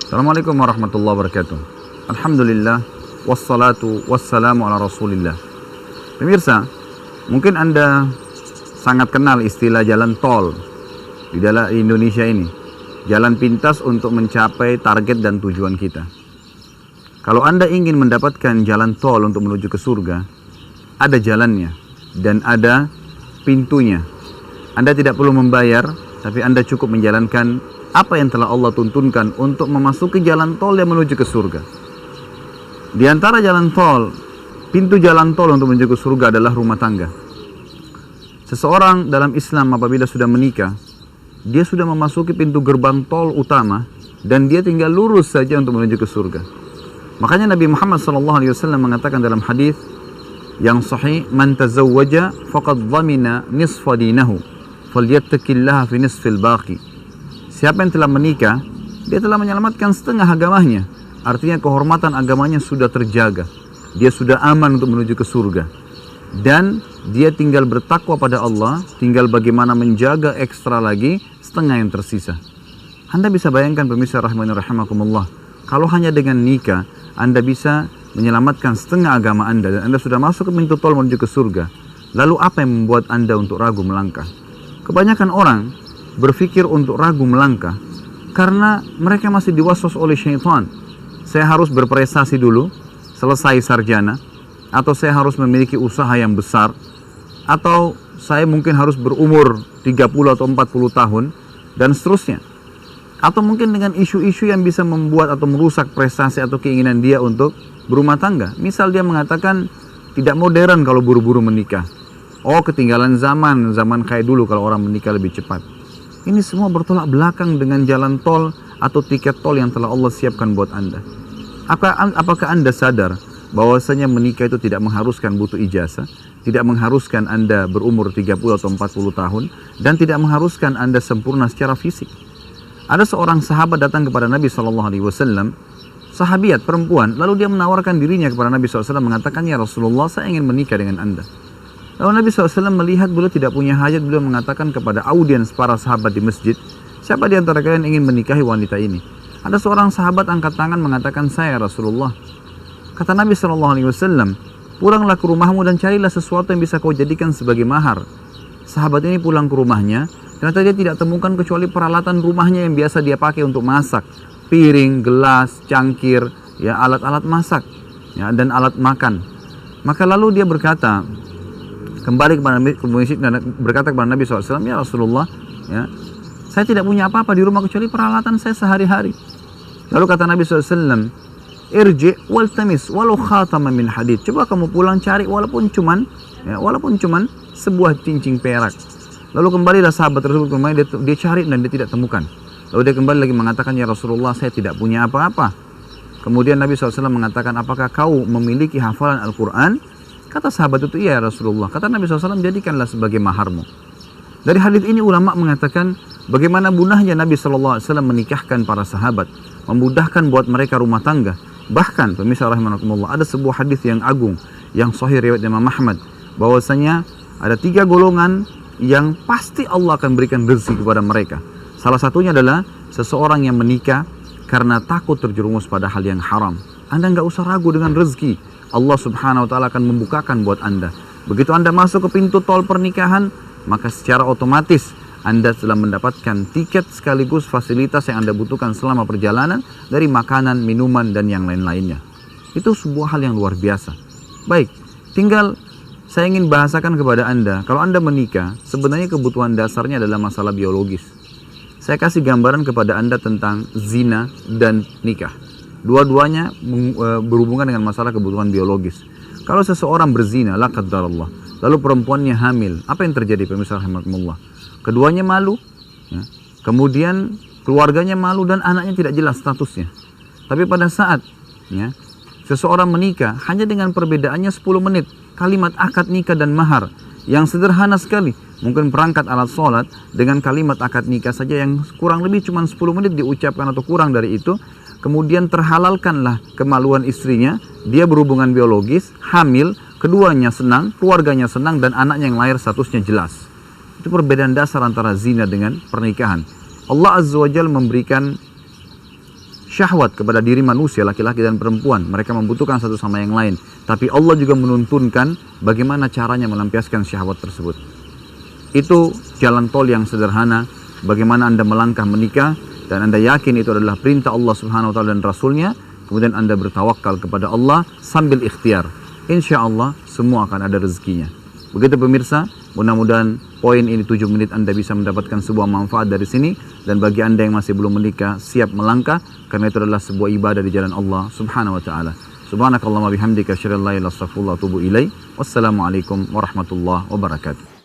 Assalamualaikum warahmatullahi wabarakatuh. Alhamdulillah, wassalatu wassalamu ala rasulillah. Pemirsa, mungkin Anda sangat kenal istilah jalan tol di dalam Indonesia ini. Jalan pintas untuk mencapai target dan tujuan kita. Kalau Anda ingin mendapatkan jalan tol untuk menuju ke surga, ada jalannya dan ada pintunya. Anda tidak perlu membayar, tapi Anda cukup menjalankan apa yang telah Allah tuntunkan untuk memasuki jalan tol yang menuju ke surga. Di antara jalan tol, pintu jalan tol untuk menuju ke surga adalah rumah tangga. Seseorang dalam Islam apabila sudah menikah, dia sudah memasuki pintu gerbang tol utama dan dia tinggal lurus saja untuk menuju ke surga. Makanya Nabi Muhammad SAW mengatakan dalam hadis yang sahih, "Man tazawwaja faqad dhamina nisfa dinahu, falyattaqillaha fi nisfil baqi." Siapa yang telah menikah, dia telah menyelamatkan setengah agamanya. Artinya kehormatan agamanya sudah terjaga. Dia sudah aman untuk menuju ke surga. Dan dia tinggal bertakwa pada Allah, tinggal bagaimana menjaga ekstra lagi setengah yang tersisa. Anda bisa bayangkan pemirsa rahimani rahimakumullah, kalau hanya dengan nikah, Anda bisa menyelamatkan setengah agama Anda dan Anda sudah masuk ke pintu tol menuju ke surga. Lalu apa yang membuat Anda untuk ragu melangkah? Kebanyakan orang berpikir untuk ragu melangkah karena mereka masih diwaswas oleh syaitan. Saya harus berprestasi dulu, selesai sarjana, atau saya harus memiliki usaha yang besar, atau saya mungkin harus berumur 30 atau 40 tahun, dan seterusnya. Atau mungkin dengan isu-isu yang bisa membuat atau merusak prestasi atau keinginan dia untuk berumah tangga. Misal dia mengatakan tidak modern kalau buru-buru menikah. Oh, ketinggalan zaman kayak dulu kalau orang menikah lebih cepat. Ini semua bertolak belakang dengan jalan tol atau tiket tol yang telah Allah siapkan buat Anda. Apakah Anda sadar bahwasanya menikah itu tidak mengharuskan butuh ijazah, tidak mengharuskan Anda berumur 30 atau 40 tahun, dan tidak mengharuskan Anda sempurna secara fisik? Ada seorang sahabat datang kepada Nabi SAW, sahabiat perempuan, lalu dia menawarkan dirinya kepada Nabi SAW, mengatakan, "Ya Rasulullah, saya ingin menikah dengan Anda." Lalu Nabi SAW melihat beliau tidak punya hajat, beliau mengatakan kepada audiens para sahabat di masjid, "Siapa di antara kalian ingin menikahi wanita ini?" Ada seorang sahabat angkat tangan mengatakan, "Saya Rasulullah." Kata Nabi SAW, "Pulanglah ke rumahmu dan carilah sesuatu yang bisa kau jadikan sebagai mahar." Sahabat ini pulang ke rumahnya, ternyata dia tidak temukan kecuali peralatan rumahnya yang biasa dia pakai untuk masak. Piring, gelas, cangkir, ya, alat-alat masak, ya, dan alat makan. Maka lalu dia berkata, kembali kepada Nabi, berkata kepada Nabi SAW, "Ya Rasulullah, ya, saya tidak punya apa-apa di rumah kecuali peralatan saya sehari-hari." Lalu kata Nabi SAW, "Irji wal tamis walau khataman min hadid." Coba kamu pulang cari walaupun cuman sebuah cincin perak. Lalu kembalilah sahabat tersebut ke rumahnya, dia cari dan dia tidak temukan. Lalu dia kembali lagi mengatakan, "Ya Rasulullah, saya tidak punya apa-apa." Kemudian Nabi SAW mengatakan, "Apakah kau memiliki hafalan Al-Quran?" Kata sahabat itu, "Iya Rasulullah." Kata Nabi SAW, "Jadikanlah sebagai maharmu." Dari hadis ini ulama mengatakan bagaimana mudahnya Nabi SAW menikahkan para sahabat, memudahkan buat mereka rumah tangga. Bahkan pemirsa rahimakumullah, ada sebuah hadis yang agung yang sahih riwayat Imam Ahmad, bahwasanya ada 3 golongan yang pasti Allah akan berikan rezeki kepada mereka. Salah satunya adalah seseorang yang menikah karena takut terjerumus pada hal yang haram. Anda nggak usah ragu dengan rezeki. Allah Subhanahu wa Ta'ala akan membukakan buat Anda. Begitu Anda masuk ke pintu tol pernikahan, maka secara otomatis Anda telah mendapatkan tiket sekaligus fasilitas yang Anda butuhkan selama perjalanan, dari makanan, minuman, dan yang lain-lainnya. Itu sebuah hal yang luar biasa. Baik, tinggal saya ingin bahasakan kepada Anda, kalau Anda menikah, sebenarnya kebutuhan dasarnya adalah masalah biologis. Saya kasih gambaran kepada Anda tentang zina dan nikah. Dua-duanya berhubungan dengan masalah kebutuhan biologis. Kalau seseorang berzina, la qaddarallah, lalu perempuannya hamil, apa yang terjadi pemirsa rahimakumullah? Keduanya malu, ya. Kemudian keluarganya malu dan anaknya tidak jelas statusnya. Tapi pada saat, ya, seseorang menikah hanya dengan perbedaannya 10 menit, kalimat akad nikah dan mahar yang sederhana sekali, mungkin perangkat alat sholat dengan kalimat akad nikah saja yang kurang lebih cuma 10 menit diucapkan atau kurang dari itu. Kemudian terhalalkanlah kemaluan istrinya, dia berhubungan biologis, hamil, keduanya senang, keluarganya senang, dan anaknya yang lahir statusnya jelas. Itu perbedaan dasar antara zina dengan pernikahan. Allah Azza wa Jalla memberikan syahwat kepada diri manusia, laki-laki dan perempuan. Mereka membutuhkan satu sama yang lain. Tapi Allah juga menuntunkan bagaimana caranya melampiaskan syahwat tersebut. Itu jalan tol yang sederhana, bagaimana Anda melangkah menikah, dan Anda yakin itu adalah perintah Allah Subhanahu wa Ta'ala dan Rasulnya. Kemudian Anda bertawakal kepada Allah sambil ikhtiar. Insya Allah semua akan ada rezekinya. Begitu pemirsa, mudah-mudahan poin ini 7 menit Anda bisa mendapatkan sebuah manfaat dari sini. Dan bagi Anda yang masih belum menikah, siap melangkah, karena itu adalah sebuah ibadah di jalan Allah Subhanahu wa Ta'ala. Subhanakallahumma bihamdika asyhadu an la ilaha illa anta astaghfiruka wa atubu ilaik. Wassalamualaikum warahmatullahi wabarakatuh.